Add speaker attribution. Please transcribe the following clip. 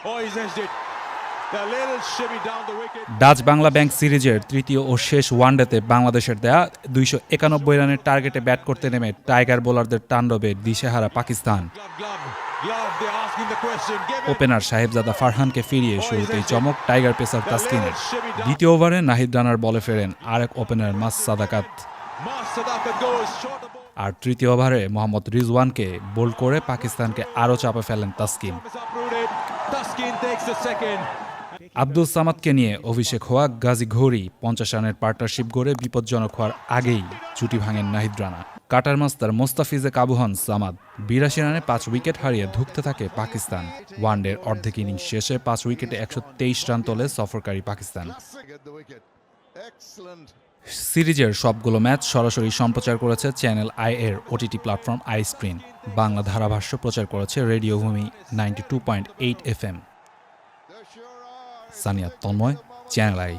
Speaker 1: Oh, he's edged it. The little shimmy down the wicket.
Speaker 2: Dutch Bangla bank সিরিজের তৃতীয় ও শেষ ওয়ানডেতে বাংলাদেশের দেয়া 291 রানের টার্গেটে ব্যাট করতে নেমে টাইগার বোলারদের তাণ্ডবে দিশেহারা Pakistan.
Speaker 1: Glove, they're asking the question. Give it.
Speaker 2: Opener Sahibzada ফারহানকে ফিরিয়ে শুরুতেই চমক টাইগার পেসার তাসকিনের। দ্বিতীয় ওভারে নাহিদ রানার বলে ফেরেন আরেক opener Mas Sadakat.
Speaker 1: Mas Sadakat goes short of ball.
Speaker 2: আর তৃতীয় ওভারে মোহাম্মদ রিজওয়ানকে বোল্ড করে পাকিস্তানকে আরও চাপে ফেলেন Taskin.
Speaker 1: It's uprooted. Taskin takes the second.
Speaker 2: Abdul সামাদকে নিয়ে অভিষেক হওয়া গাজী ঘড়ি 50 রানের পার্টনারশিপ গড়ে বিপজ্জনক হওয়ার আগেই জুটি ভাঙেন নাহিদ রানা। কাটার মাস্টার মোস্তাফিজে কাবু হন সামাদ। 82 রানে 5 উইকেট হারিয়ে ধুঁকতে থাকে পাকিস্তান। ওয়ানডের অর্ধেক ইনিংস শেষে 5 উইকেটে 123 রান তোলে সফরকারী পাকিস্তান। সিরিজের সবগুলো ম্যাচ সরাসরি সম্প্রচার করেছে চ্যানেল আই এর OTT platform I screen. Bangla ধারাভাষ্য প্রচার করেছে radio Bhumi 92.8 FM। Saniya Tanmoy, channel I.